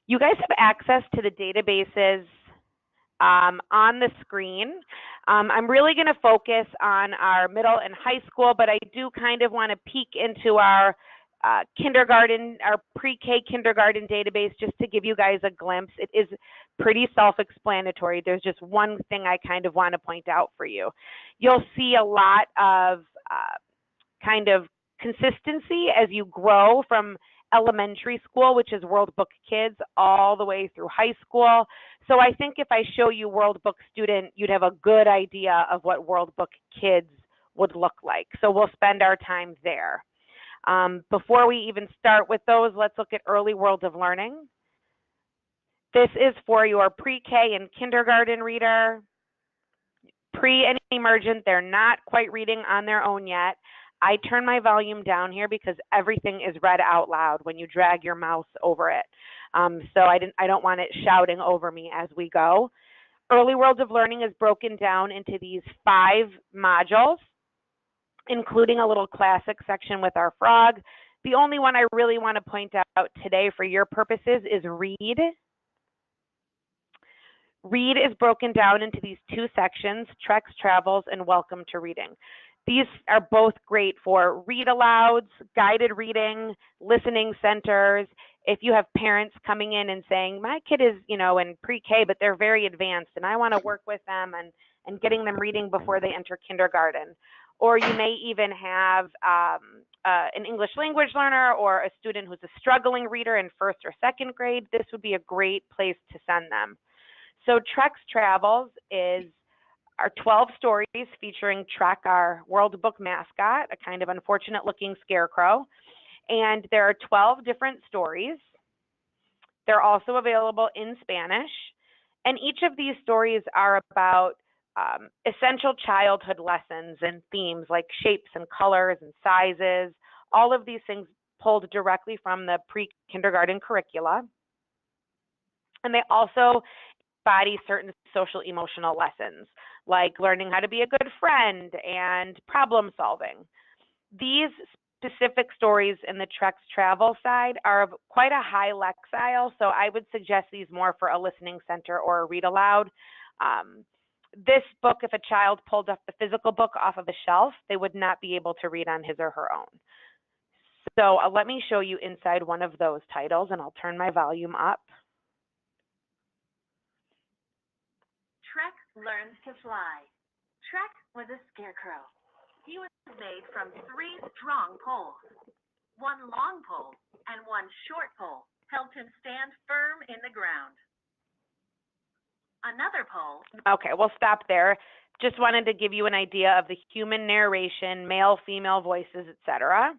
You guys have access to the databases on the screen. I'm really going to focus on our middle and high school, but I do kind of want to peek into our kindergarten, our pre-K kindergarten database just to give you guys a glimpse. It is pretty self-explanatory. There's just one thing I kind of want to point out for you. You'll see a lot of kind of consistency as you grow from elementary school, which is World Book Kids, all the way through high school. So I think if I show you World Book Student, you'd have a good idea of what World Book Kids would look like. So we'll spend our time there. Before we even start with those, let's look at Early World of Learning. This is for your pre-K and kindergarten reader. Pre and emergent, they're not quite reading on their own yet. I turn my volume down here because everything is read out loud when you drag your mouse over it. So I don't want it shouting over me as we go. Early World of Learning is broken down into these 5 modules, including a little classic section with our frog. The only one I really want to point out today for your purposes is Read. Read is broken down into these 2 sections, Treks, Travels, and Welcome to Reading. These are both great for read alouds, guided reading, listening centers. If you have parents coming in and saying, my kid is, in pre-K, but they're very advanced and I want to work with them and getting them reading before they enter kindergarten. Or you may even have an English language learner or a student who's a struggling reader in 1st or 2nd grade. This would be a great place to send them. So Treks Travels is our 12 stories featuring Trek, our World Book mascot, a kind of unfortunate looking scarecrow. And there are 12 different stories. They're also available in Spanish. And each of these stories are about essential childhood lessons and themes like shapes and colors and sizes, all of these things pulled directly from the pre-kindergarten curricula. And they also embody certain social emotional lessons, like learning how to be a good friend and problem solving. These specific stories in the Treks Travel side are of quite a high lexile, so I would suggest these more for a listening center or a read aloud. This book, if a child pulled up the physical book off of a shelf, they would not be able to read on his or her own. So let me show you inside one of those titles, and I'll turn my volume up. Trek learns to fly. Trek was a scarecrow. He was made from 3 strong poles. 1 long pole and 1 short pole helped him stand firm in the ground. Another pole. Okay, we'll stop there. Just wanted to give you an idea of the human narration, male, female voices, etc.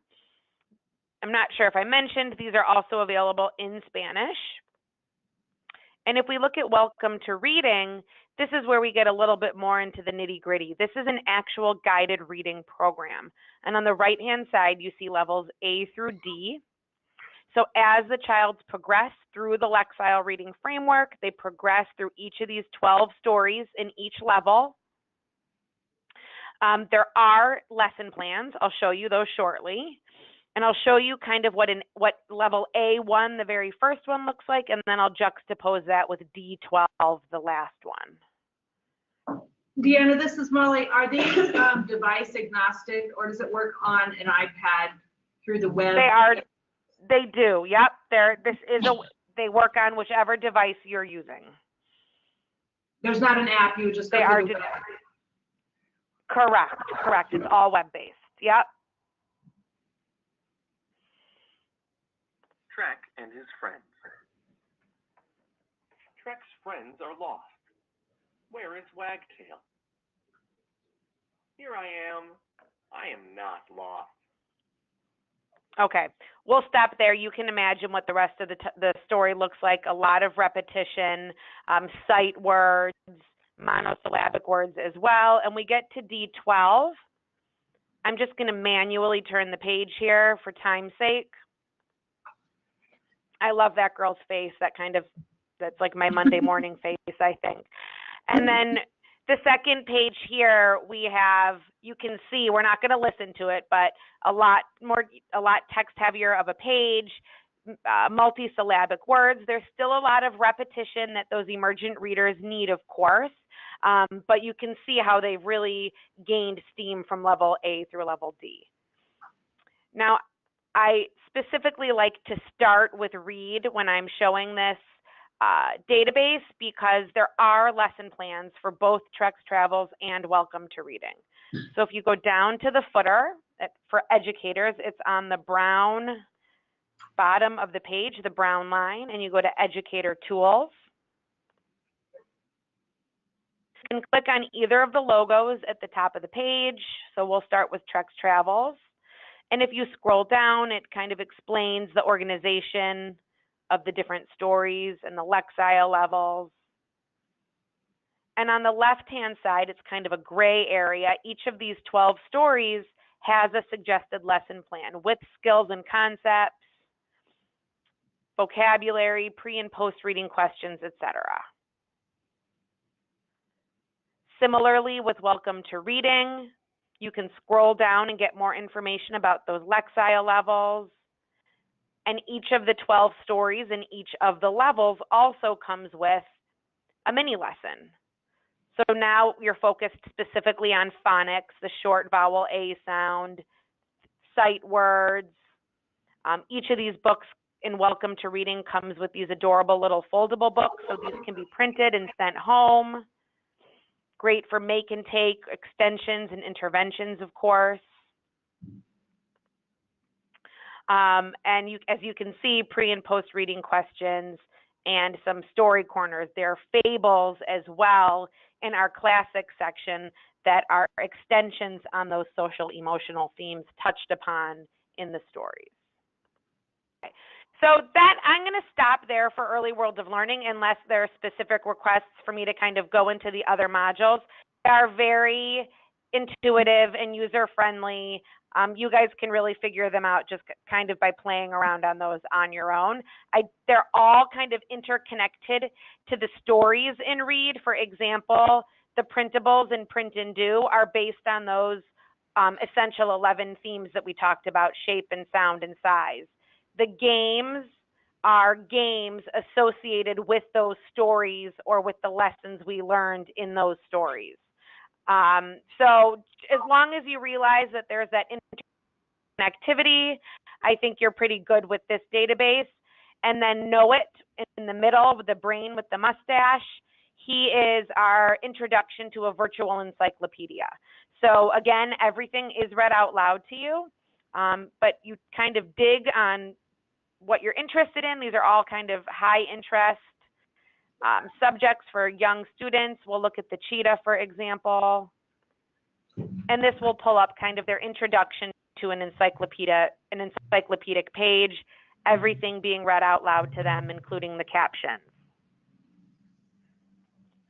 I'm not sure if I mentioned, these are also available in Spanish. And if we look at Welcome to Reading, this is where we get a little bit more into the nitty-gritty. This is an actual guided reading program. And on the right-hand side, you see levels A through D. So as the child progress through the Lexile reading framework, they progress through each of these 12 stories in each level. There are lesson plans. I'll show you those shortly. And I'll show you kind of what level A1, the very first one, looks like, and then I'll juxtapose that with D12, the last one. Deanna, this is Molly. Are these device agnostic, or does it work on an iPad through the web? They do. Yep. They work on whichever device you're using. There's not an app. You would just go to the web. Correct. It's all web-based. Yep. Trek and his friends. Trek's friends are lost. Where is Wagtail? Here I am. I am not lost. Okay, we'll stop there. You can imagine what the rest of the story looks like. A lot of repetition, sight words, monosyllabic words as well. And we get to D12. I'm just going to manually turn the page here for time's sake. I love that girl's face. That's like my Monday morning face, I think. And then the second page here, we have, you can see, we're not going to listen to it, but a lot text heavier of a page. multisyllabic words. There's still a lot of repetition that those emergent readers need, of course, but you can see how they've really gained steam from level A through level D. Now, I specifically like to start with read when I'm showing this database because there are lesson plans for both Treks, Travels, and Welcome to Reading. So if you go down to the footer for educators, it's on the brown bottom of the page, the brown line, and you go to Educator Tools. You can click on either of the logos at the top of the page. So we'll start with Treks, Travels. And if you scroll down, it kind of explains the organization of the different stories and the Lexile levels. And on the left-hand side, it's kind of a gray area. Each of these 12 stories has a suggested lesson plan with skills and concepts, vocabulary, pre- and post-reading questions, etc. Similarly, with Welcome to Reading, you can scroll down and get more information about those Lexile levels. And each of the 12 stories in each of the levels also comes with a mini lesson. So now you're focused specifically on phonics, the short vowel A sound, sight words. Each of these books in Welcome to Reading comes with these adorable little foldable books, so these can be printed and sent home. Great for make and take, extensions and interventions, of course. And as you can see, pre- and post-reading questions and some story corners. There are fables as well in our classics section that are extensions on those social emotional themes touched upon in the stories. Okay. So that I'm going to stop there for Early World of Learning unless there are specific requests for me to kind of go into the other modules. They are very intuitive and user-friendly. You guys can really figure them out just kind of by playing around on those on your own. They're all kind of interconnected to the stories in Read. For example, the printables in Print and Do are based on those essential 11 themes that we talked about, shape and sound and size. The games are games associated with those stories or with the lessons we learned in those stories. So as long as you realize that there's that interconnectivity, I think you're pretty good with this database. And then Know It in the middle with the brain with the mustache. He is our introduction to a virtual encyclopedia. So again, everything is read out loud to you, but you kind of dig on what you're interested in. These are all kind of high interest subjects for young students. We'll look at the cheetah, for example, and this will pull up kind of their introduction to an encyclopedic page, everything being read out loud to them, including the captions.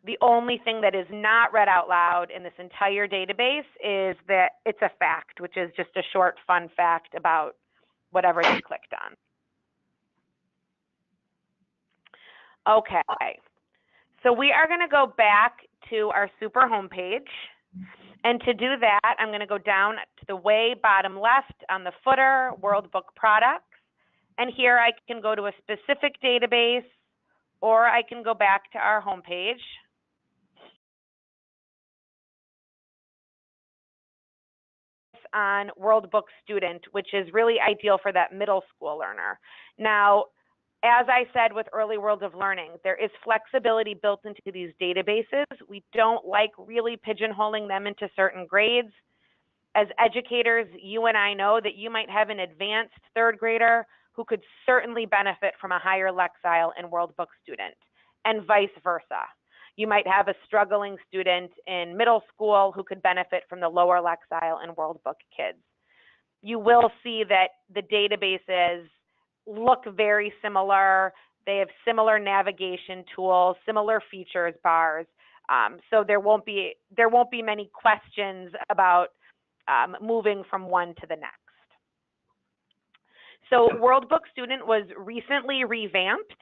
The only thing that is not read out loud in this entire database is that it's a fact, which is just a short fun fact about whatever they clicked on. Okay, so we are going to go back to our super homepage. And to do that, I'm going to go down to the way bottom left on the footer, World Book Products. And here I can go to a specific database, or I can go back to our homepage. On World Book Student, which is really ideal for that middle school learner. Now, as I said with Early World of Learning, there is flexibility built into these databases. We don't like really pigeonholing them into certain grades. As educators, you and I know that you might have an advanced third grader who could certainly benefit from a higher Lexile and World Book student, and vice versa. You might have a struggling student in middle school who could benefit from the lower Lexile and World Book kids. You will see that the databases look very similar. They have similar navigation tools, similar features bars. So there won't be many questions about moving from one to the next. So World Book Student was recently revamped,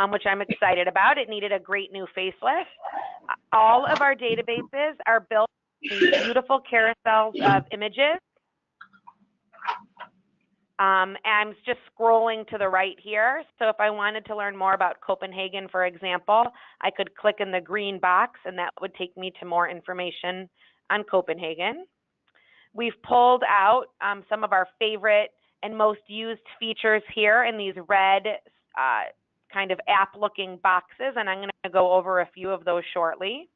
which I'm excited about. It needed a great new facelift. All of our databases are built in beautiful carousels of images. I'm just scrolling to the right here. So if I wanted to learn more about Copenhagen, for example, I could click in the green box and that would take me to more information on Copenhagen. We've pulled out some of our favorite and most used features here in these red kind of app-looking boxes, and I'm going to go over a few of those shortly.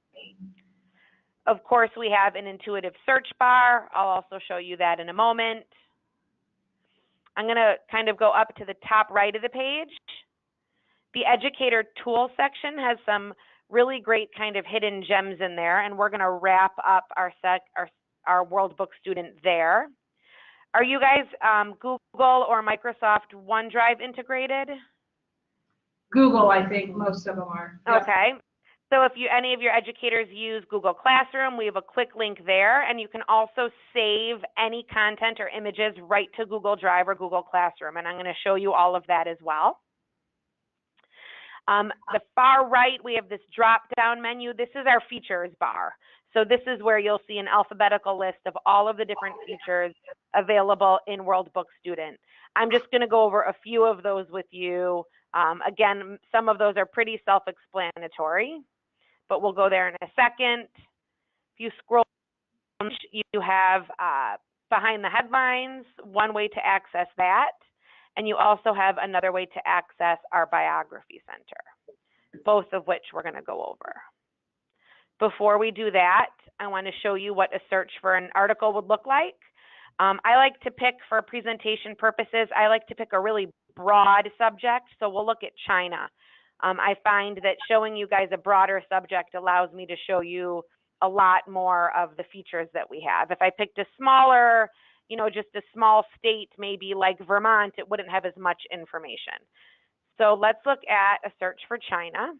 Of course, we have an intuitive search bar. I'll also show you that in a moment. I'm going to kind of go up to the top right of the page. The educator tool section has some really great kind of hidden gems in there, and we're going to wrap up our World Book student there. Are you guys Google or Microsoft OneDrive integrated? Google, I think most of them are. Yep. Okay. So if any of your educators use Google Classroom, we have a quick link there, and you can also save any content or images right to Google Drive or Google Classroom, and I'm going to show you all of that as well. The far right, we have this drop-down menu. This is our features bar. So this is where you'll see an alphabetical list of all of the different features available in World Book Student. I'm just going to go over a few of those with you. Again, some of those are pretty self-explanatory, but we'll go there in a second. If you scroll, you have behind the headlines, one way to access that, and you also have another way to access our biography center, both of which we're going to go over. Before we do that, I want to show you what a search for an article would look like. I like to pick, for presentation purposes, I like to pick a really broad subject, so we'll look at China. I find that showing you guys a broader subject allows me to show you a lot more of the features that we have. If I picked a smaller, just a small state, maybe like Vermont, it wouldn't have as much information. So let's look at a search for China.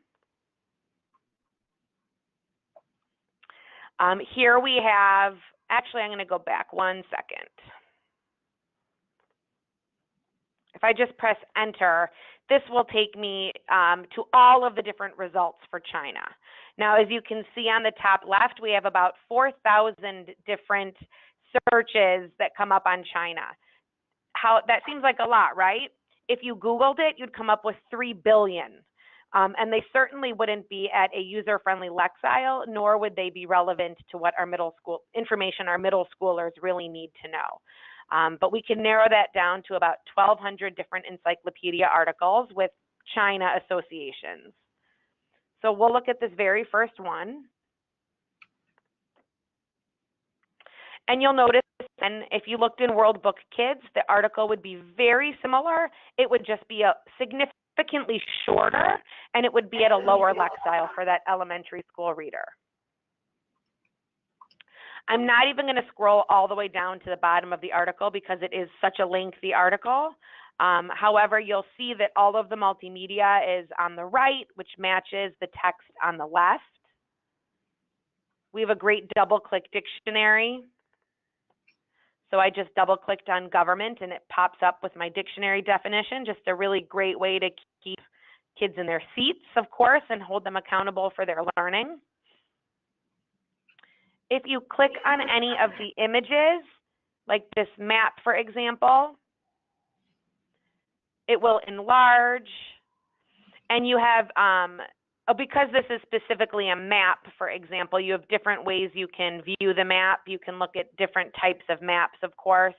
Here we have, actually I'm going to go back 1 second. If I just press enter, this will take me to all of the different results for China. Now, as you can see on the top left, we have about 4,000 different searches that come up on China. That seems like a lot, right? If you Googled it, you'd come up with 3 billion. And they certainly wouldn't be at a user-friendly lexile, nor would they be relevant to what our middle schoolers really need to know. But we can narrow that down to about 1,200 different encyclopedia articles with China associations. So we'll look at this very first one. And you'll notice, and if you looked in World Book Kids, the article would be very similar. It would just be a significantly shorter, and it would be at a lower lexile for that elementary school reader. I'm not even going to scroll all the way down to the bottom of the article because it is such a lengthy article. However, you'll see that all of the multimedia is on the right, which matches the text on the left. We have a great double-click dictionary. So I just double-clicked on government and it pops up with my dictionary definition, just a really great way to keep kids in their seats, of course, and hold them accountable for their learning. If you click on any of the images, like this map, for example, it will enlarge, and you have, because this is specifically a map, for example, you have different ways you can view the map. You can look at different types of maps, of course.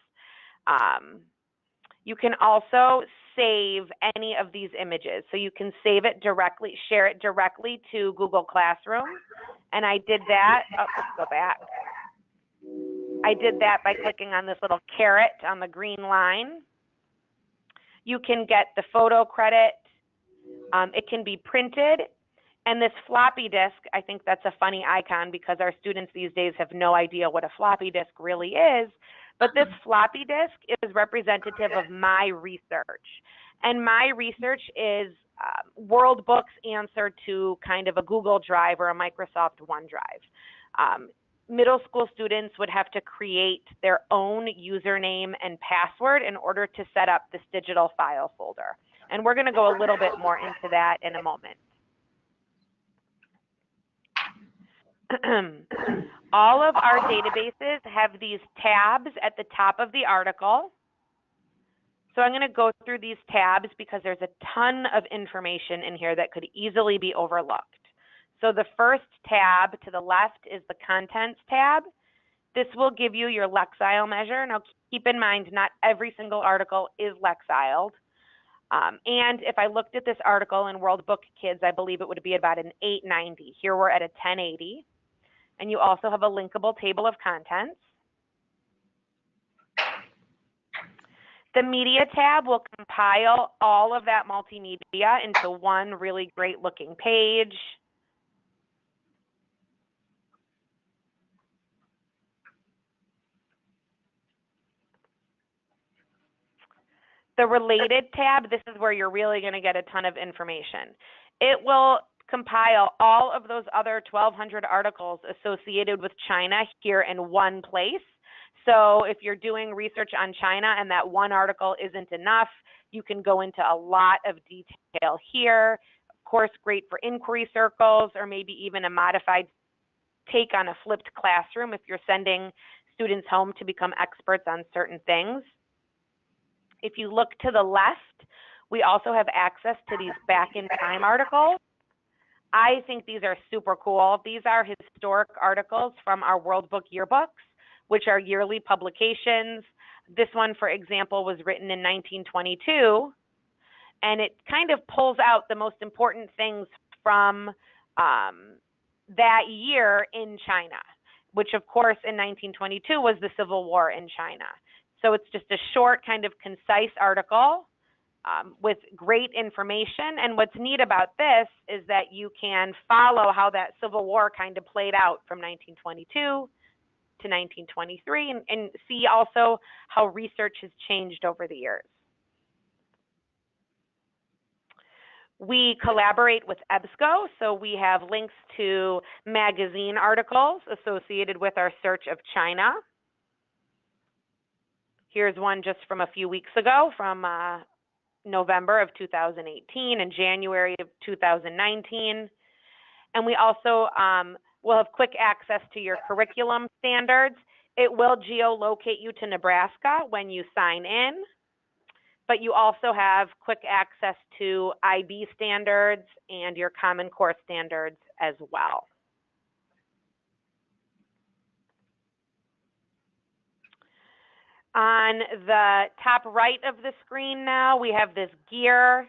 You can also save any of these images. So you can save it directly, share it directly to Google Classroom. And I did that, let's go back. I did that by clicking on this little caret on the green line. You can get the photo credit. It can be printed. And this floppy disk, I think that's a funny icon because our students these days have no idea what a floppy disk really is. But this floppy disk is representative of my research. And my research is World Book's answer to kind of a Google Drive or a Microsoft OneDrive. Middle school students would have to create their own username and password in order to set up this digital file folder. And we're going to go a little bit more into that in a moment. All of our databases have these tabs at the top of the article. So I'm going to go through these tabs because there's a ton of information in here that could easily be overlooked. So the first tab to the left is the Contents tab. This will give you your Lexile measure. Now keep in mind, not every single article is Lexiled. And if I looked at this article in World Book Kids, I believe it would be about an 890. Here we're at a 1080. And you also have a linkable table of contents. The Media tab will compile all of that multimedia into one really great looking page. The Related tab, this is where you're really going to get a ton of information. It will compile all of those other 1,200 articles associated with China here in one place. So if you're doing research on China and that one article isn't enough, you can go into a lot of detail here. Of course, great for inquiry circles or maybe even a modified take on a flipped classroom if you're sending students home to become experts on certain things. If you look to the left, we also have access to these back in time articles. I think these are super cool. These are historic articles from our World Book yearbooks, which are yearly publications. This one, for example, was written in 1922, and it kind of pulls out the most important things from that year in China, which of course in 1922 was the Civil War in China. So it's just a short, kind of concise article with great information. And what's neat about this is that you can follow how that Civil War kind of played out from 1922 to 1923 and see also how research has changed over the years. We collaborate with EBSCO, so we have links to magazine articles associated with our search of China. Here's one just from a few weeks ago from November of 2018 and January of 2019. And we also will have quick access to your curriculum standards. It will geolocate you to Nebraska when you sign in, but you also have quick access to IB standards and your Common Core standards as well. On the top right of the screen now, we have this gear.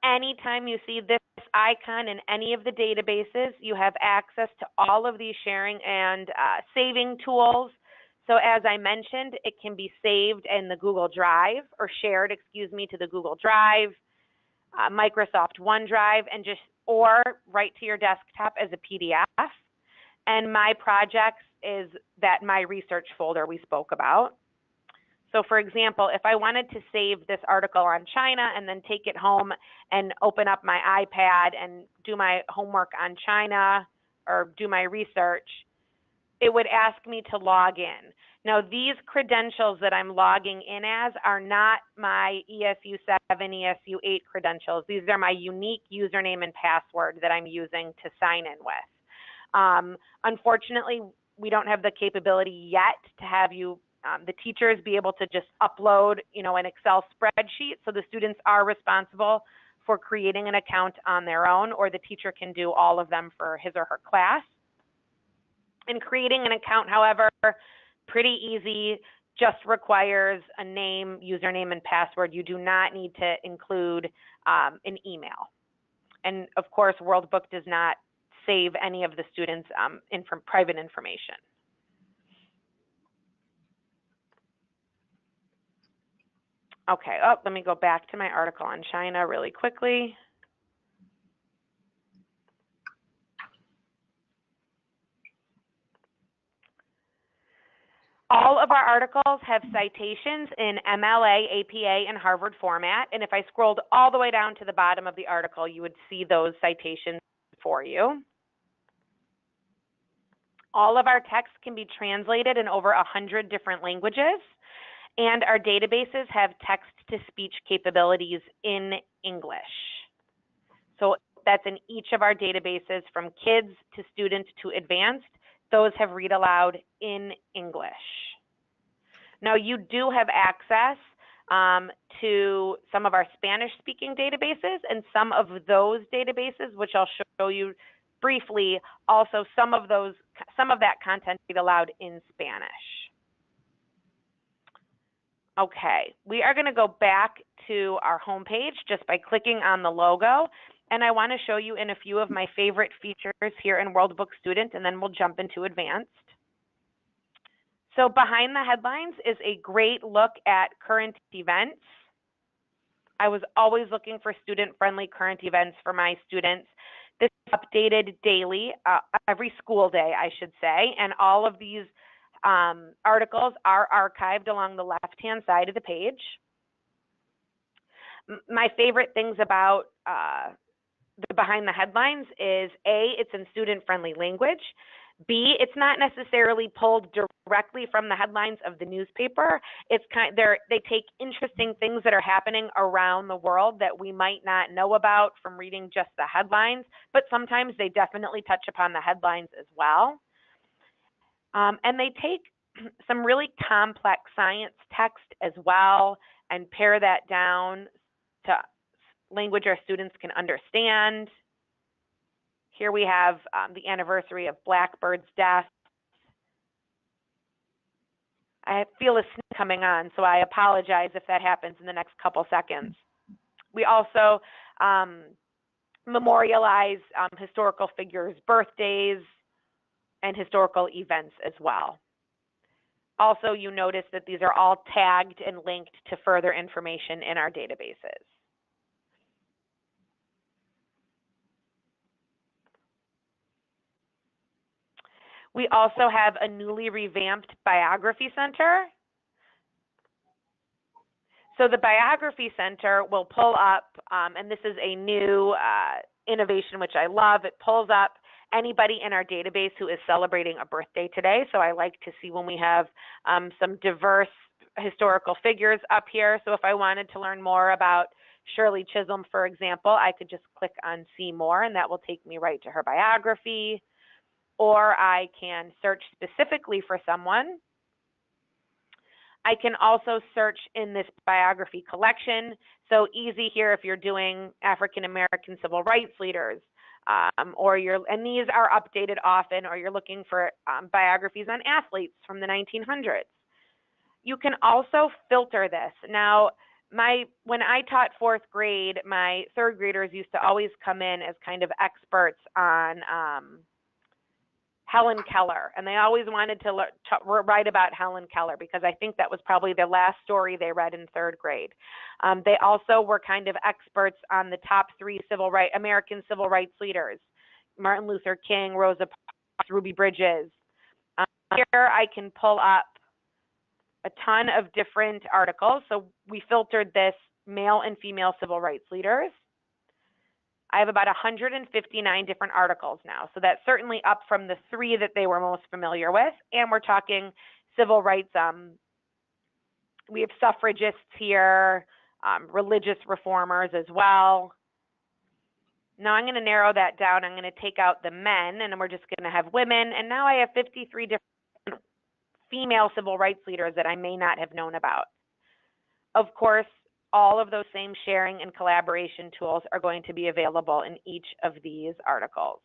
Anytime you see this icon in any of the databases, you have access to all of these sharing and saving tools. So as I mentioned, it can be saved in the Google Drive or shared, to the Google Drive, Microsoft OneDrive, and or right to your desktop as a PDF. And My Projects is that My Research folder we spoke about. So for example, if I wanted to save this article on China and then take it home and open up my iPad and do my homework on China or do my research, it would ask me to log in. Now these credentials that I'm logging in as are not my ESU 7, ESU 8 credentials. These are my unique username and password that I'm using to sign in with. Unfortunately, we don't have the capability yet to have you the teachers be able to just upload, an Excel spreadsheet. So the students are responsible for creating an account on their own, or the teacher can do all of them for his or her class. And creating an account, however, pretty easy, just requires a name, username, and password. You do not need to include an email. And of course, World Book does not save any of the students' private information. Okay, let me go back to my article on China really quickly. All of our articles have citations in MLA, APA, and Harvard format. And if I scrolled all the way down to the bottom of the article, you would see those citations for you. All of our text can be translated in over 100 different languages. And our databases have text-to-speech capabilities in English. So that's in each of our databases from kids to student to advanced. Those have read aloud in English. Now you do have access to some of our Spanish-speaking databases, and some of those databases, which I'll show you briefly, also some of that content is allowed in Spanish. Okay, we are going to go back to our home page just by clicking on the logo, and I want to show you in a few of my favorite features here in World Book Student, and then we'll jump into Advanced. So behind the headlines is a great look at current events. I was always looking for student-friendly current events for my students. This is updated daily, every school day, I should say, and all of these articles are archived along the left-hand side of the page. My favorite things about the behind the headlines is A, it's in student-friendly language. B, it's not necessarily pulled directly from the headlines of the newspaper. It's they take interesting things that are happening around the world that we might not know about from reading just the headlines, but sometimes they definitely touch upon the headlines as well. And they take some really complex science text as well and pare that down to language our students can understand. Here we have the anniversary of Blackbird's death. I feel a sneeze coming on, so I apologize if that happens in the next couple seconds. We also memorialize historical figures' birthdays and historical events as well. Also, you notice that these are all tagged and linked to further information in our databases. We also have a newly revamped Biography Center. So the Biography Center will pull up, and this is a new innovation which I love, it pulls up anybody in our database who is celebrating a birthday today. So I like to see when we have some diverse historical figures up here. So if I wanted to learn more about Shirley Chisholm, for example, I could just click on See More, and that will take me right to her biography. Or I can search specifically for someone. I can also search in this biography collection. So easy here if you're doing African American civil rights leaders, and these are updated often, or you're looking for biographies on athletes from the 1900s. You can also filter this. Now, when I taught fourth grade, my third graders used to always come in as kind of experts on Helen Keller, and they always wanted to write about Helen Keller because I think that was probably the last story they read in third grade. They also were kind of experts on the top 3 American civil rights leaders: Martin Luther King, Rosa Parks, Ruby Bridges. Here I can pull up a ton of different articles. So we filtered this male and female civil rights leaders. I have about 159 different articles now. So that's certainly up from the 3 that they were most familiar with. And we're talking civil rights. We have suffragists here, religious reformers as well. Now I'm going to narrow that down. I'm going to take out the men, and we're just going to have women. And now I have 53 different female civil rights leaders that I may not have known about. Of course, all of those same sharing and collaboration tools are going to be available in each of these articles.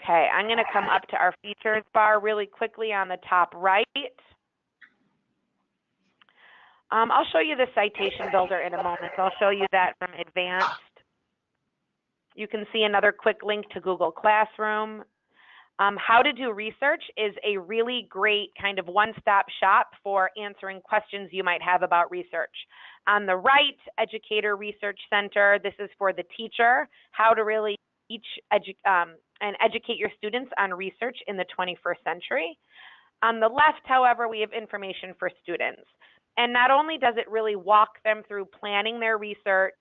Okay, I'm going to come up to our features bar really quickly on the top right. I'll show you the citation builder in a moment. So I'll show you that from Advanced. You can see another quick link to Google Classroom. How to do research is a really great kind of one-stop shop for answering questions you might have about research. On the right, Educator Research Center. This is for the teacher, how to really teach and educate your students on research in the 21st century. On the left, however, we have information for students. And not only does it really walk them through planning their research,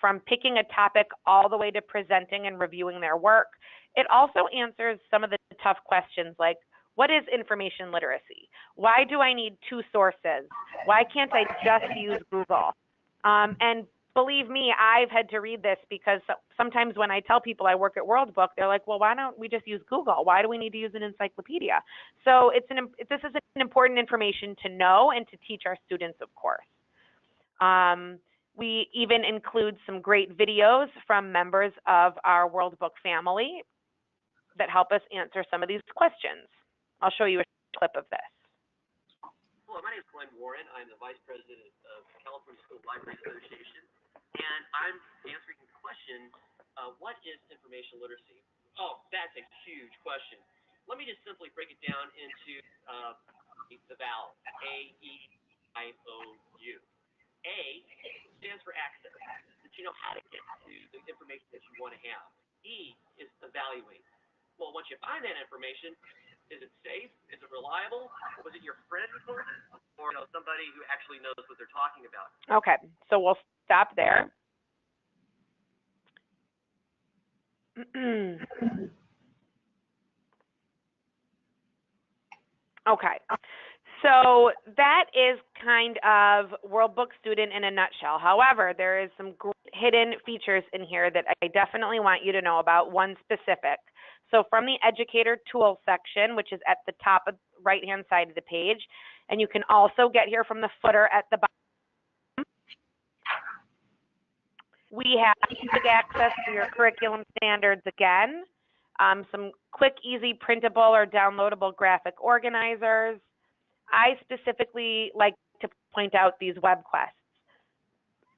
from picking a topic all the way to presenting and reviewing their work, it also answers some of the tough questions like, what is information literacy? Why do I need 2 sources? Why can't I just use Google? And believe me, I've had to read this because sometimes when I tell people I work at World Book, they're like, well, why don't we just use Google? Why do we need to use an encyclopedia? So this is an important information to know and to teach our students, of course. We even include some great videos from members of our World Book family that help us answer some of these questions. I'll show you a clip of this. Hello, my name is Glenn Warren. I'm the Vice President of California School Library Association, and I'm answering the question, what is information literacy? Oh, that's a huge question. Let me just simply break it down into the vowels, A-E-I-O-U. A stands for access, that you know how to get to the information that you want to have. E is evaluate. Well, once you find that information, is it safe? Is it reliable? Was it your friend or somebody who actually knows what they're talking about? Okay, so we'll stop there. Okay, so that is kind of World Book Student in a nutshell. However, there is some great hidden features in here that I definitely want you to know about, one specific. So from the Educator Tools section, which is at the top of the right-hand side of the page, and you can also get here from the footer at the bottom, we have quick access to your curriculum standards again, some quick, easy, printable or downloadable graphic organizers. I specifically like to point out these web quests.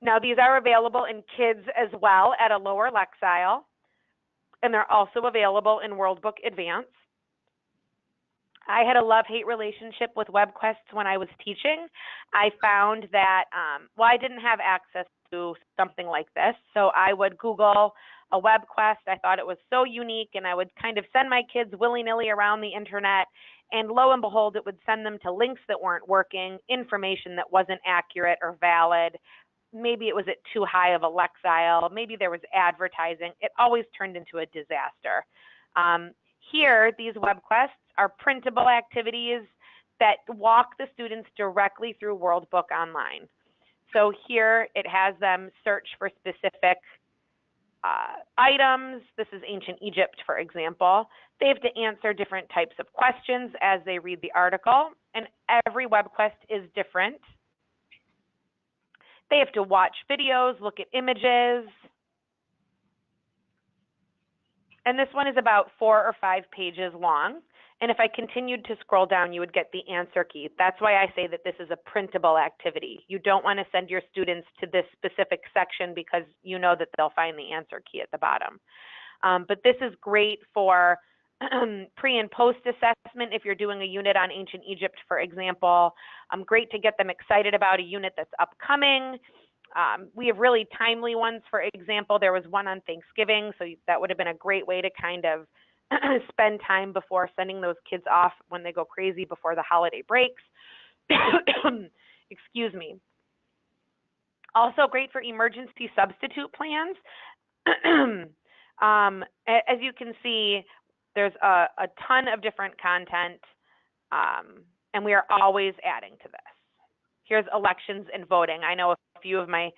Now, these are available in kids as well at a lower Lexile, and they're also available in World Book Advanced. I had a love-hate relationship with web quests when I was teaching. I found that, I didn't have access to something like this, so I would Google a web quest. I thought it was so unique, and I would kind of send my kids willy-nilly around the internet, and lo and behold, it would send them to links that weren't working, information that wasn't accurate or valid. Maybe it was at too high of a Lexile. Maybe there was advertising. It always turned into a disaster. Here, these web quests are printable activities that walk the students directly through World Book Online. So here it has them search for specific items. This is ancient Egypt, for example. They have to answer different types of questions as they read the article, and every web quest is different. They have to watch videos, look at images. And this one is about 4 or 5 pages long. And if I continued to scroll down, you would get the answer key. That's why I say that this is a printable activity. You don't want to send your students to this specific section because you know that they'll find the answer key at the bottom. But this is great for pre and post assessment if you're doing a unit on ancient Egypt, for example. Great to get them excited about a unit that's upcoming. We have really timely ones. For example, there was one on Thanksgiving, so that would have been a great way to kind of spend time before sending those kids off when they go crazy before the holiday breaks. Excuse me. Also great for emergency substitute plans. As you can see, there's a ton of different content, and we are always adding to this. Here's elections and voting. I know a few of my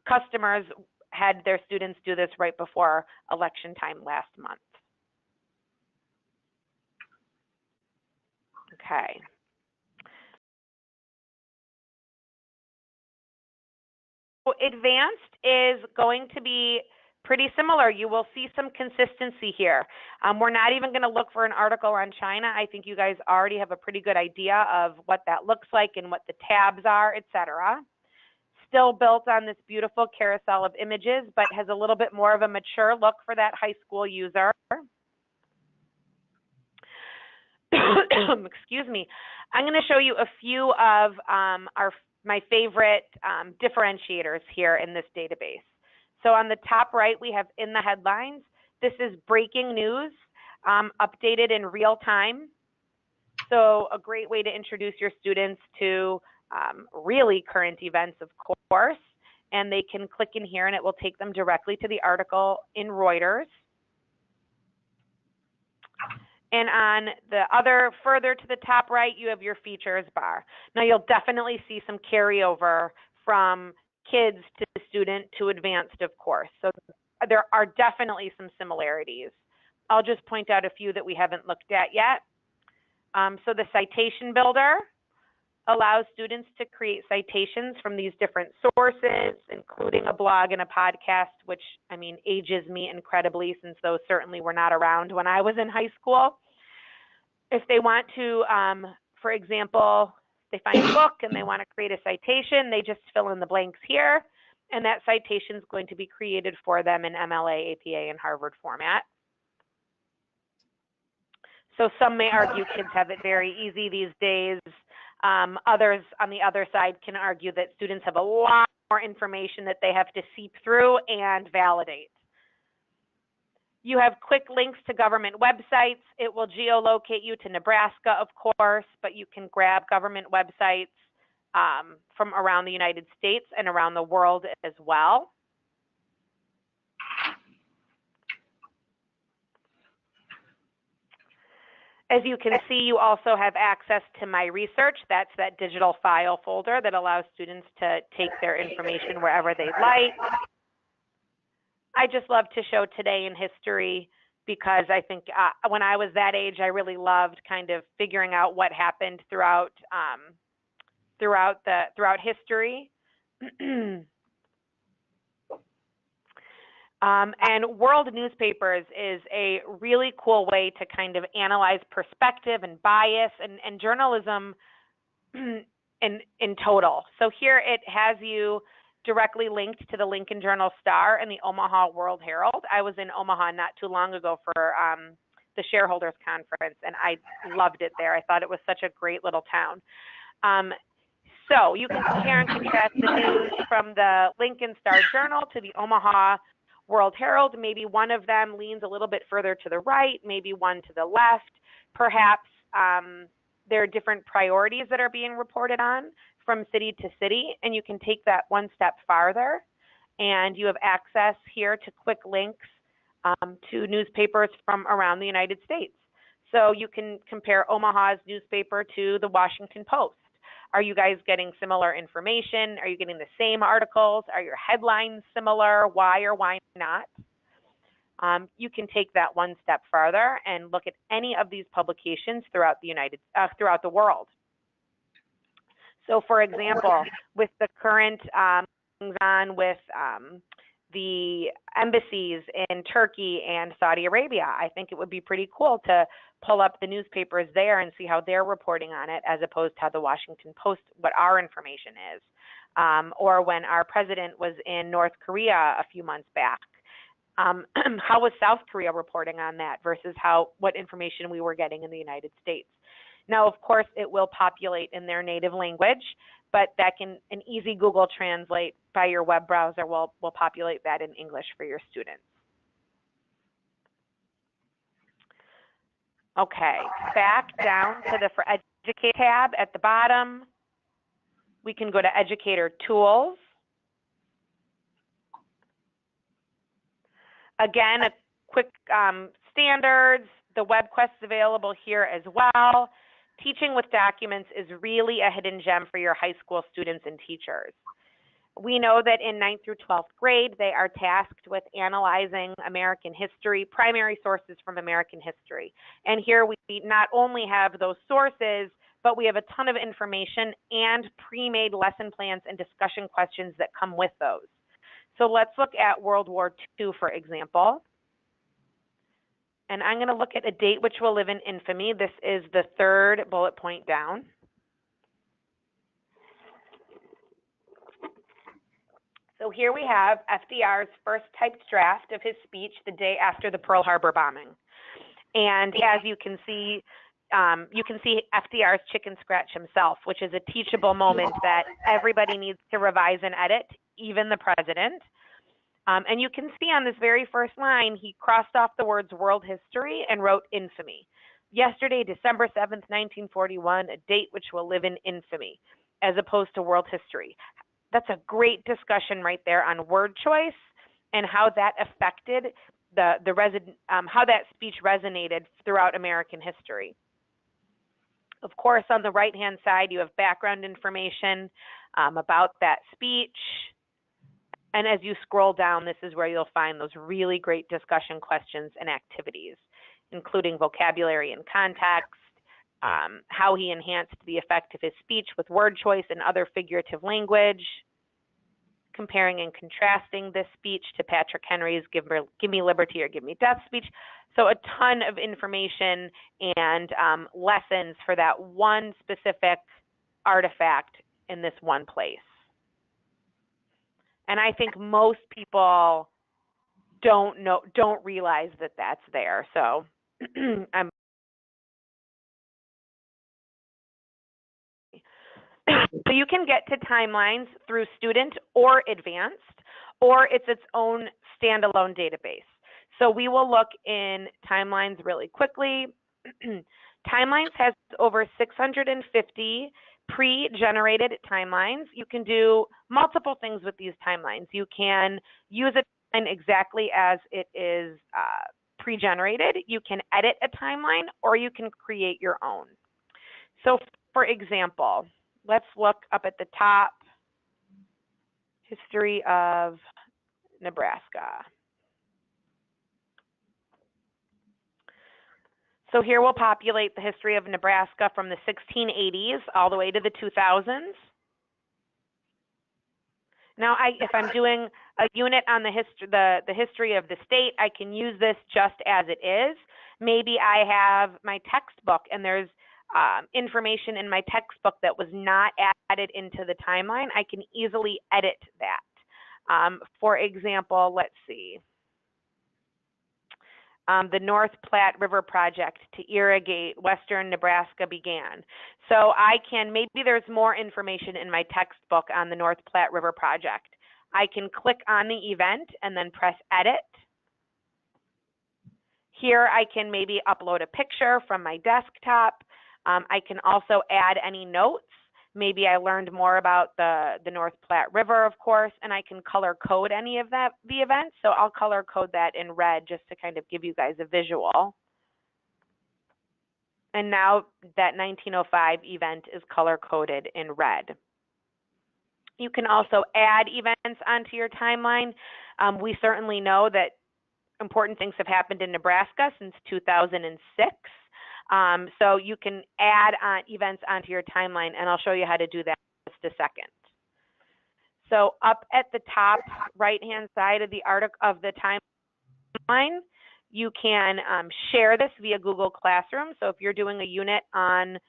customers had their students do this right before election time last month. Okay. So advanced is going to be pretty similar. You will see some consistency here. We're not even going to look for an article on China. I think you guys already have a pretty good idea of what that looks like and what the tabs are, etc. Still built on this beautiful carousel of images, but has a little bit more of a mature look for that high school user. Excuse me. I'm going to show you a few of my favorite differentiators here in this database. So on the top right, we have in the headlines. This is breaking news, updated in real time. So a great way to introduce your students to really current events, of course. And they can click in here and it will take them directly to the article in Reuters. And on the other, further to the top right, you have your features bar. Now you'll definitely see some carryover from kids to student to advanced, of course. So there are definitely some similarities. I'll just point out a few that we haven't looked at yet. So the citation builder allows students to create citations from these different sources, including a blog and a podcast, which, I mean, ages me incredibly since those certainly were not around when I was in high school. If they want to, for example, they find a book and they want to create a citation, they just fill in the blanks here, and that citation is going to be created for them in MLA, APA, and Harvard format. So some may argue kids have it very easy these days. Others on the other side can argue that students have a lot more information that they have to seep through and validate. You have quick links to government websites. It will geolocate you to Nebraska, of course, but you can grab government websites from around the United States and around the world as well. As you can see, you also have access to My Research. That's that digital file folder that allows students to take their information wherever they'd like. I just love to show Today in History because I think when I was that age, I really loved kind of figuring out what happened throughout history. And World Newspapers is a really cool way to kind of analyze perspective and bias and journalism in total. So here it has you directly linked to the Lincoln Journal-Star and the Omaha World Herald. I was in Omaha not too long ago for the shareholders conference, and I loved it there. I thought it was such a great little town. So you can compare and contrast the news from the Lincoln Star-Journal to the Omaha World Herald. Maybe one of them leans a little bit further to the right, maybe one to the left. Perhaps there are different priorities that are being reported on from city to city, and you can take that one step farther, and you have access here to quick links to newspapers from around the United States. So you can compare Omaha's newspaper to the Washington Post. Are you guys getting similar information? Are you getting the same articles? Are your headlines similar? Why or why not? You can take that one step farther and look at any of these publications throughout the world. So, for example, with the current things on with the embassies in Turkey and Saudi Arabia, I think it would be pretty cool to pull up the newspapers there and see how they're reporting on it, as opposed to how the Washington Post, what our information is. Or when our president was in North Korea a few months back, how was South Korea reporting on that versus what information we were getting in the United States? Now, of course, it will populate in their native language, but that can, an easy Google Translate by your web browser will populate that in English for your students. Okay, back down to the For Educate tab at the bottom. We can go to Educator Tools. Again, a quick standards. The web quest is available here as well. Teaching with Documents is really a hidden gem for your high school students and teachers. We know that in 9th through 12th grade, they are tasked with analyzing American history, primary sources from American history. And here we not only have those sources, but we have a ton of information and pre-made lesson plans and discussion questions that come with those. So let's look at World War II, for example. And I'm going to look at a date which will live in infamy. This is the third bullet point down. So here we have FDR's first typed draft of his speech the day after the Pearl Harbor bombing. And as you can see FDR's chicken scratch himself, which is a teachable moment that everybody needs to revise and edit, even the president. And you can see on this very first line, he crossed off the words world history and wrote infamy. Yesterday, December 7th, 1941, a date which will live in infamy, as opposed to world history. That's a great discussion right there on word choice and how that affected how that speech resonated throughout American history. Of course, on the right-hand side, you have background information about that speech. And as you scroll down, this is where you'll find those really great discussion questions and activities, including vocabulary and context, how he enhanced the effect of his speech with word choice and other figurative language, comparing and contrasting this speech to Patrick Henry's Give Me Liberty or Give Me Death speech. So a ton of information and lessons for that one specific artifact in this one place. And I think most people don't realize that that's there. So so you can get to timelines through student or advanced, or it's its own standalone database. So we will look in timelines really quickly. Timelines has over 650 pre-generated timelines. You can do multiple things with these timelines. You can use a timeline exactly as it is pre-generated. You can edit a timeline, or you can create your own. So for example, let's look up at the top, history of Nebraska. So here we'll populate the history of Nebraska from the 1680s all the way to the 2000s. Now, if I'm doing a unit on the history of the state, I can use this just as it is. Maybe I have my textbook and there's information in my textbook that was not added into the timeline. I can easily edit that. For example, let's see. The North Platte River Project to irrigate western Nebraska began. So maybe there's more information in my textbook on the North Platte River Project. I can click on the event and then press edit. Here I can maybe upload a picture from my desktop. I can also add any notes. Maybe I learned more about the North Platte River, of course, and I can color code any of the events. So I'll color code that in red just to kind of give you guys a visual. And now that 1905 event is color coded in red. You can also add events onto your timeline. We certainly know that important things have happened in Nebraska since 2006. So you can add events onto your timeline, and I'll show you how to do that in just a second. So up at the top right-hand side of the timeline, you can share this via Google Classroom. So if you're doing a unit on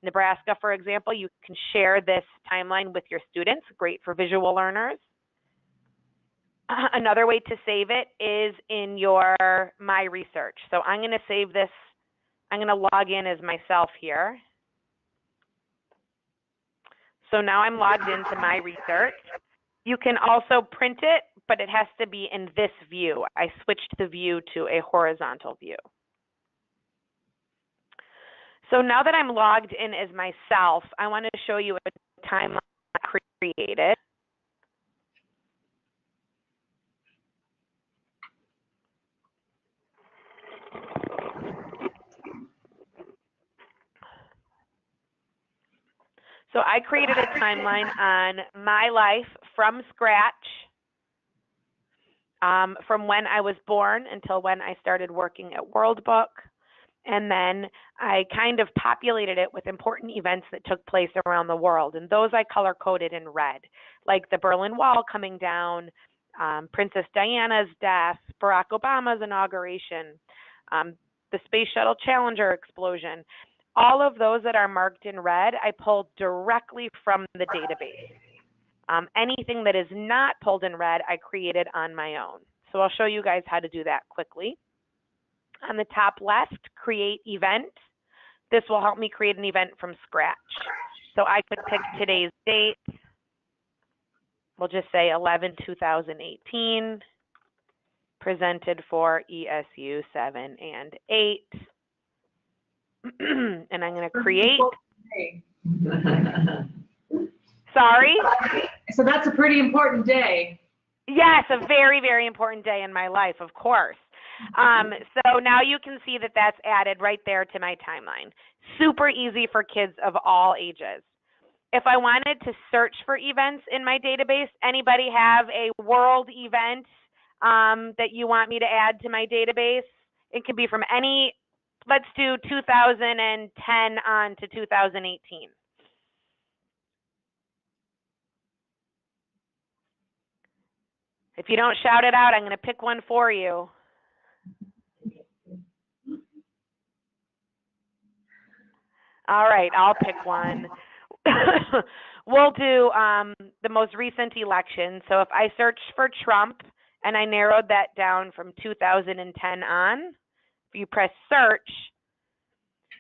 Nebraska, for example, you can share this timeline with your students. Great for visual learners. Another way to save it is in your My Research. So I'm going to save this. I'm going to log in as myself here. So now I'm logged into My Research. You can also print it, but it has to be in this view. I switched the view to a horizontal view. So now that I'm logged in as myself, I want to show you a timeline I created. So I created a timeline on my life from scratch, from when I was born until when I started working at World Book. And then I kind of populated it with important events that took place around the world. And those I color coded in red, like the Berlin Wall coming down, Princess Diana's death, Barack Obama's inauguration, the Space Shuttle Challenger explosion. All of those that are marked in red, I pulled directly from the database. Anything that is not pulled in red, I created on my own. So I'll show you guys how to do that quickly. On the top left, create event. This will help me create an event from scratch. So I could pick today's date. We'll just say 11/2018, presented for ESU 7 and 8. And I'm going to create. Sorry? So that's a pretty important day. Yes, a very, very important day in my life, of course. So now you can see that that's added right there to my timeline. Super easy for kids of all ages. If I wanted to search for events in my database, anybody have a world event that you want me to add to my database? It can be from any, let's do 2010 on to 2018. If you don't shout it out, I'm going to pick one for you. All right, I'll pick one. We'll do the most recent election. So if I search for Trump and I narrowed that down from 2010 on, if you press search,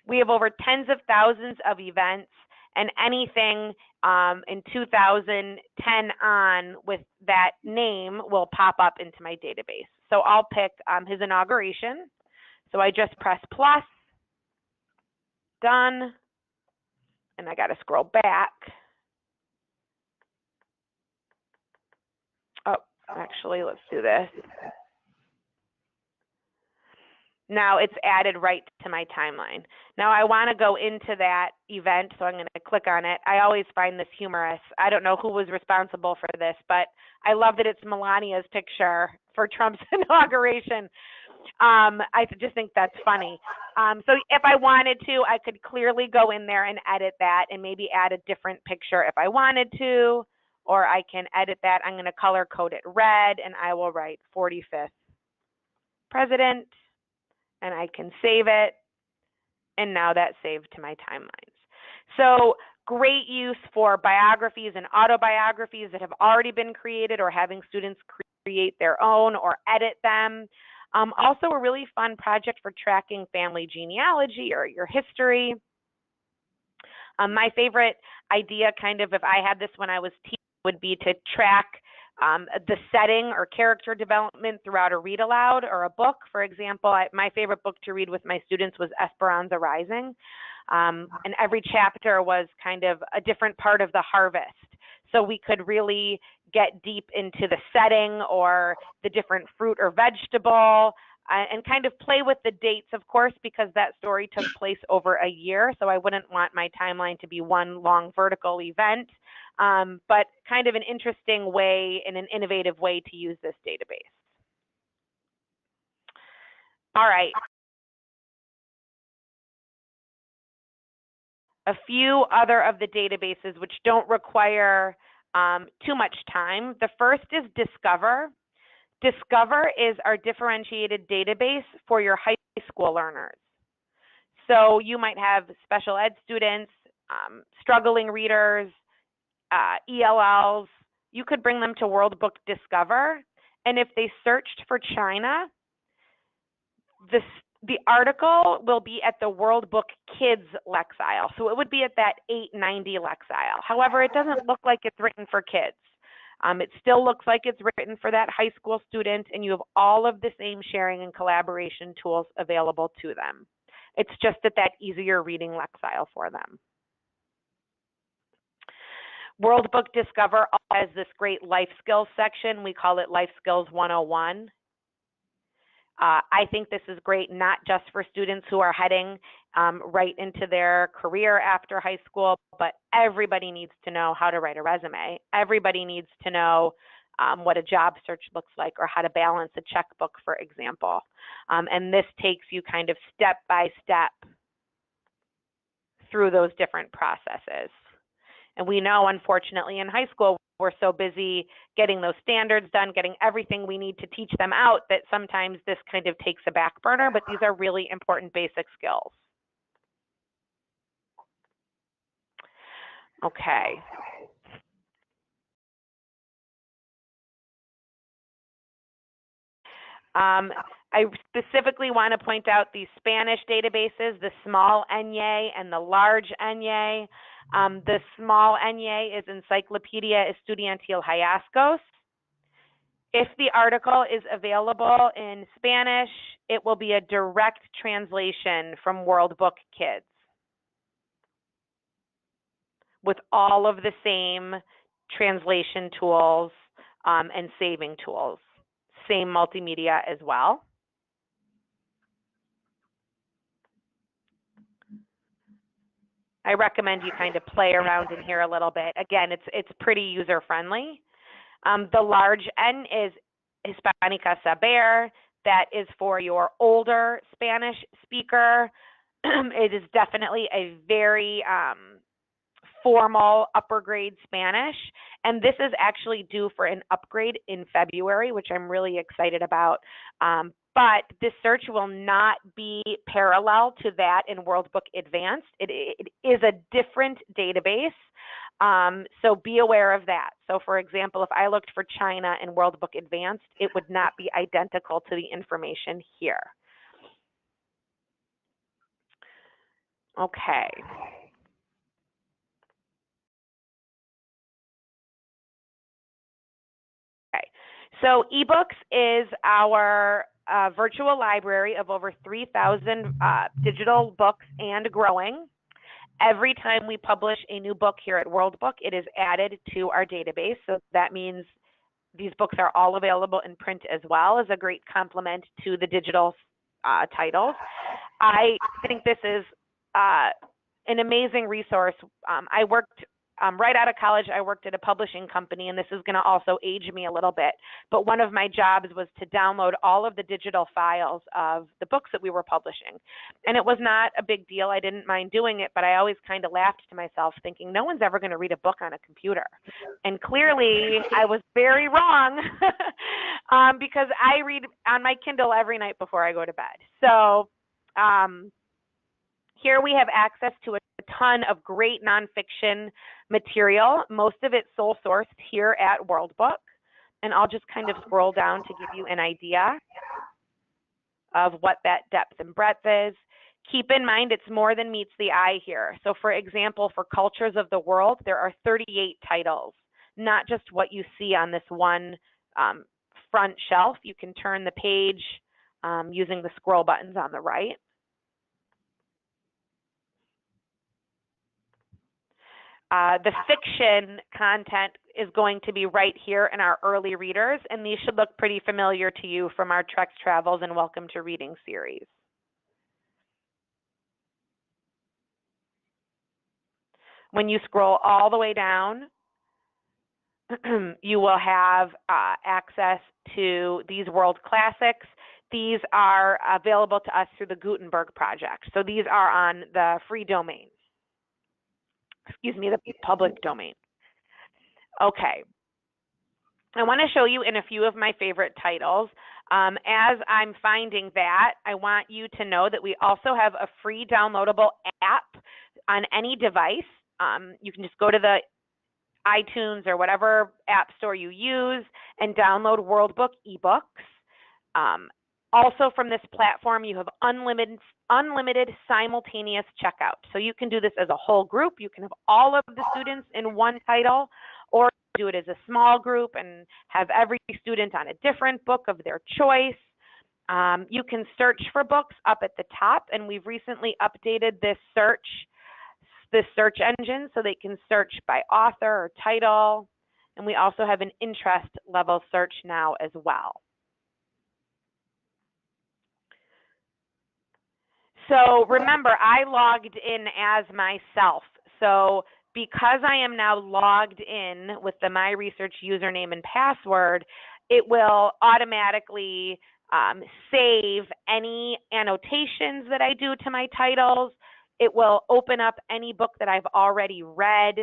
we have over tens of thousands of events, and anything in 2010 on with that name will pop up into my database. So I'll pick his inauguration. So I just press plus, done, and I got to scroll back. Oh, actually, let's do this. Now it's added right to my timeline. Now I want to go into that event, so I'm going to click on it. I always find this humorous. I don't know who was responsible for this, but I love that it's Melania's picture for Trump's inauguration. I just think that's funny. So if I wanted to, I could clearly go in there and edit that and maybe add a different picture if I wanted to, or I can edit that. I'm going to color code it red, and I will write 45th president. And I can save it, and now that's saved to my timelines. So great use for biographies and autobiographies that have already been created, or having students create their own or edit them. Also a really fun project for tracking family genealogy or your history. My favorite idea, kind of, if I had this when I was teaching, would be to track the setting or character development throughout a read aloud or a book. For example, my favorite book to read with my students was Esperanza Rising. And every chapter was kind of a different part of the harvest. So we could really get deep into the setting or the different fruit or vegetable, and kind of play with the dates, of course, because that story took place over a year. So I wouldn't want my timeline to be one long vertical event. But kind of an interesting way and an innovative way to use this database. All right. A few other of the databases which don't require too much time. The first is Discover. Discover is our differentiated database for your high school learners. So you might have special ed students, struggling readers, ELLs. You could bring them to World Book Discover, and if they searched for China, the article will be at the World Book Kids Lexile. So it would be at that 890 Lexile. However, it doesn't look like it's written for kids. It still looks like it's written for that high school student, and you have all of the same sharing and collaboration tools available to them. It's just at that easier reading Lexile for them. World Book Discover has this great life skills section. We call it Life Skills 101. I think this is great not just for students who are heading right into their career after high school, but everybody needs to know how to write a resume. Everybody needs to know what a job search looks like, or how to balance a checkbook, for example. And this takes you kind of step by step through those different processes. And we know, unfortunately, in high school, we're so busy getting those standards done, getting everything we need to teach them out, that sometimes this kind of takes a back burner, but these are really important basic skills. Okay. I specifically want to point out these Spanish databases, the small Enye and the large Enye. The small Enye is Encyclopedia Estudiantil Hallazgos. If the article is available in Spanish, it will be a direct translation from World Book Kids with all of the same translation tools and saving tools. Same multimedia as well. I recommend you kind of play around in here a little bit. Again, it's pretty user friendly. The large N is Hispanica Saber. That is for your older Spanish speaker. It is definitely a very formal upper grade Spanish, and this is actually due for an upgrade in February, which I'm really excited about. But this search will not be parallel to that in World Book Advanced. It is a different database, so be aware of that. So for example, if I looked for China in World Book Advanced, it would not be identical to the information here. Okay. Okay. So eBooks is our virtual library of over 3,000 digital books and growing. Every time we publish a new book here at World Book, it is added to our database. So that means these books are all available in print as well, as a great complement to the digital titles. I think this is an amazing resource. I worked right out of college, I worked at a publishing company, and this is going to also age me a little bit. But one of my jobs was to download all of the digital files of the books that we were publishing. And it was not a big deal. I didn't mind doing it, but I always kind of laughed to myself thinking, no one's ever going to read a book on a computer. And clearly, I was very wrong because I read on my Kindle every night before I go to bed. So here we have access to a ton of great nonfiction material, most of it sole sourced here at World Book. And I'll just kind of scroll down to give you an idea of what that depth and breadth is. Keep in mind, it's more than meets the eye here. So for example, for Cultures of the World, there are 38 titles, not just what you see on this one front shelf. You can turn the page using the scroll buttons on the right. The fiction content is going to be right here in our early readers, and these should look pretty familiar to you from our Treks, Travels, and Welcome to Reading series. When you scroll all the way down, you will have access to these world classics. These are available to us through the Gutenberg project. So these are on the free domain. Excuse me, the public domain. Okay. I want to show you in a few of my favorite titles. As I'm finding that, I want you to know that we also have a free downloadable app on any device. You can just go to the iTunes or whatever app store you use and download World Book eBooks. Also from this platform, you have unlimited simultaneous checkout. So you can do this as a whole group. You can have all of the students in one title, or do it as a small group and have every student on a different book of their choice. You can search for books up at the top, and we've recently updated this search engine so they can search by author or title. And we also have an interest level search now as well. So remember, I logged in as myself. So because I am now logged in with the My Research username and password, it will automatically save any annotations that I do to my titles. It will open up any book that I've already read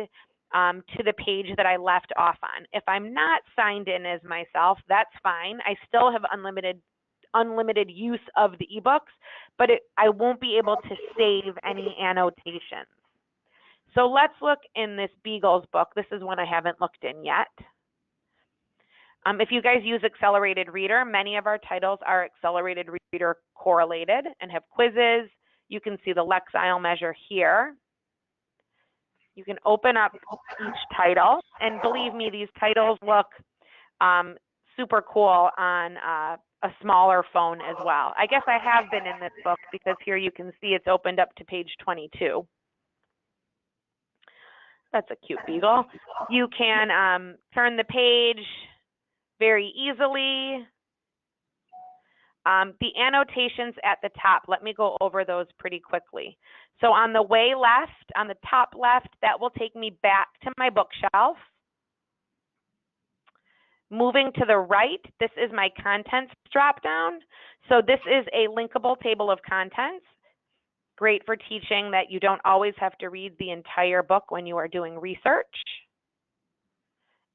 to the page that I left off on. If I'm not signed in as myself, that's fine. I still have unlimited use of the ebooks, but I won't be able to save any annotations. So let's look in this Beagles book. This is one I haven't looked in yet. If you guys use Accelerated Reader, many of our titles are Accelerated Reader correlated and have quizzes. You can see the Lexile measure here. You can open up each title, and believe me, these titles look super cool on a smaller phone as well. I guess I have been in this book because here you can see it's opened up to page 22. That's a cute beagle. You can turn the page very easily. The annotations at the top, let me go over those pretty quickly. So on the way left, on the top left, that will take me back to my bookshelf. Moving to the right, this is my contents dropdown. So this is a linkable table of contents. Great for teaching that you don't always have to read the entire book when you are doing research.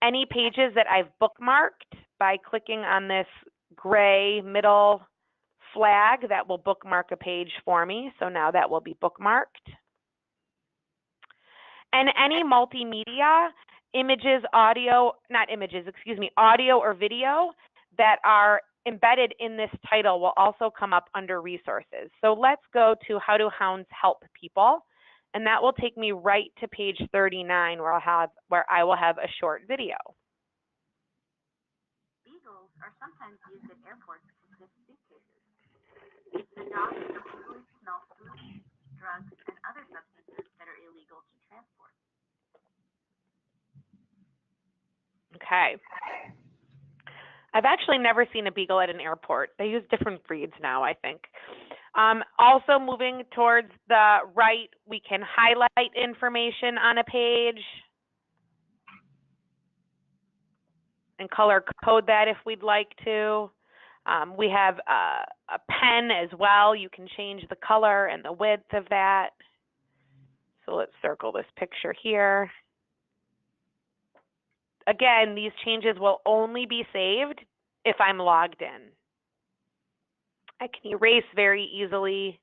Any pages that I've bookmarked by clicking on this gray middle flag, that will bookmark a page for me. So now that will be bookmarked. And any multimedia, images, audio, not images, excuse me, audio or video that are embedded in this title will also come up under resources. So let's go to How Do Hounds Help People? And that will take me right to page 39 where I will have a short video. Beagles are sometimes used at airports to sniff suitcases. The dogs usually smell food, drugs, and other substances that are illegal to transport. Okay. I've actually never seen a beagle at an airport. They use different breeds now, I think. Also moving towards the right, we can highlight information on a page and color code that if we'd like to. We have a pen as well. You can change the color and the width of that. So let's circle this picture here. Again, these changes will only be saved if I'm logged in. I can erase very easily.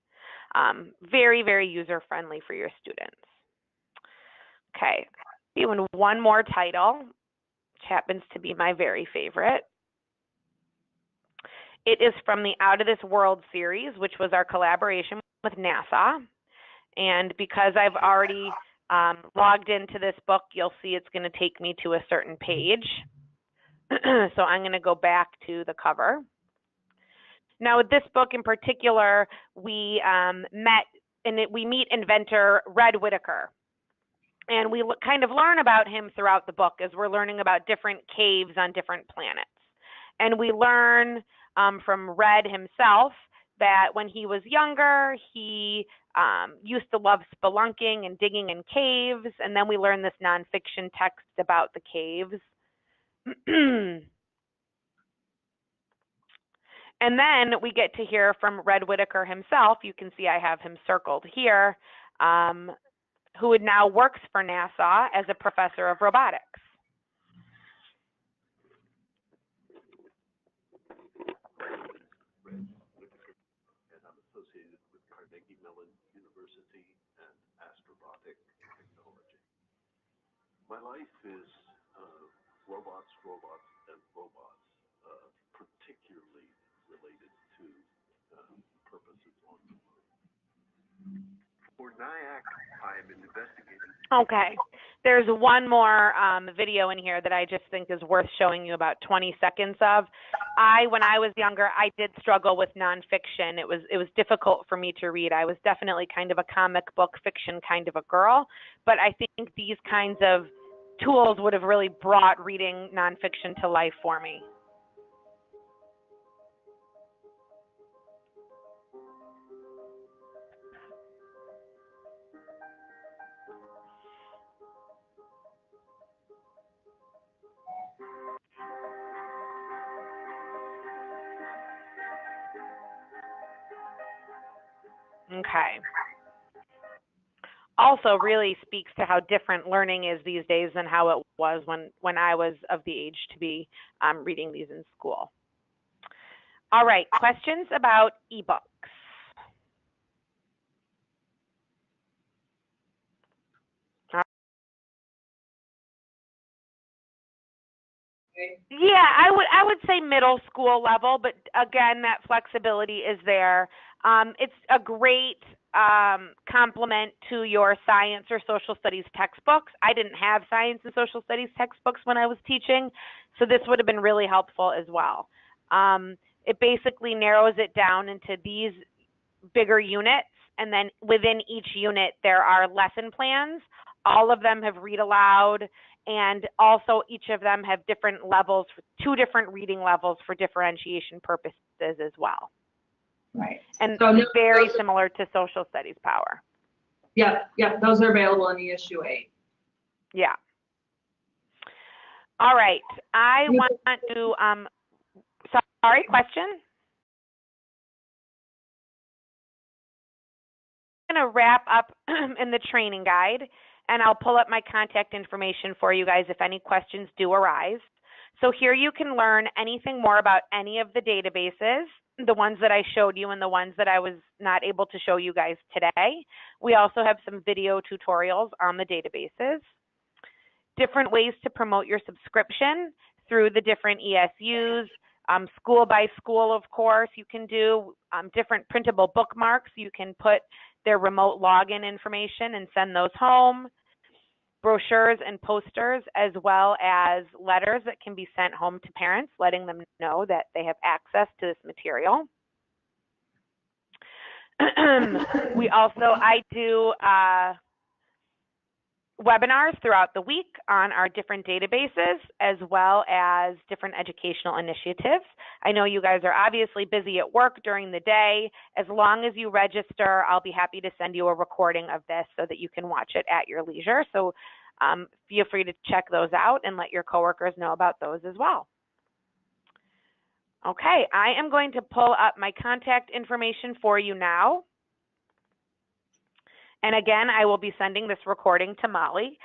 Very, very user-friendly for your students. Okay, doing one more title, which happens to be my very favorite. It is from the Out of This World series, which was our collaboration with NASA. And because I've already logged into this book, you'll see it's going to take me to a certain page. So I'm going to go back to the cover. Now, with this book in particular, we we meet inventor Red Whittaker. And we kind of learn about him throughout the book as we're learning about different caves on different planets. And we learn from Red himself that when he was younger, he used to love spelunking and digging in caves. And then we learn this nonfiction text about the caves. And then we get to hear from Red Whittaker himself. You can see I have him circled here, who now works for NASA as a professor of robotics. And I'm associated with Carnegie Mellon University and Astrobotic Technology. My life is robots, and robots, particularly related to purposes on the moon. For NIAC, I am investigating. Okay, there's one more video in here that I just think is worth showing you about 20 seconds of. When I was younger, I did struggle with nonfiction. It was difficult for me to read. I was definitely kind of a comic book fiction kind of a girl, but I think these kinds of tools would have really brought reading nonfiction to life for me. Okay. Also really speaks to how different learning is these days than how it was when I was of the age to be reading these in school. All right, questions about eBooks? Yeah, I would say middle school level, but again, that flexibility is there. It's a great complement to your science or social studies textbooks. I didn't have science and social studies textbooks when I was teaching, so this would have been really helpful as well. It basically narrows it down into these bigger units, and then within each unit there are lesson plans. All of them have read aloud And also each of them have different levels, 2 different reading levels for differentiation purposes as well. Right. And So very similar to social studies power. Yeah, those are available in issue 8. Yeah. All right. I want to, sorry, question? I'm going to wrap up in the training guide, and I'll pull up my contact information for you guys if any questions do arise. So here you can learn anything more about any of the databases, the ones that I showed you and the ones that I was not able to show you guys today. We also have some video tutorials on the databases. Different ways to promote your subscription through the different ESUs, school by school, of course, you can do different printable bookmarks. You can put their remote login information and send those home. Brochures and posters, as well as letters that can be sent home to parents, letting them know that they have access to this material. I do webinars throughout the week on our different databases, as well as different educational initiatives. I know you guys are obviously busy at work during the day. As long as you register, I'll be happy to send you a recording of this so that you can watch it at your leisure. So feel free to check those out and let your coworkers know about those as well. Okay, I am going to pull up my contact information for you now. And again, I will be sending this recording to Molly.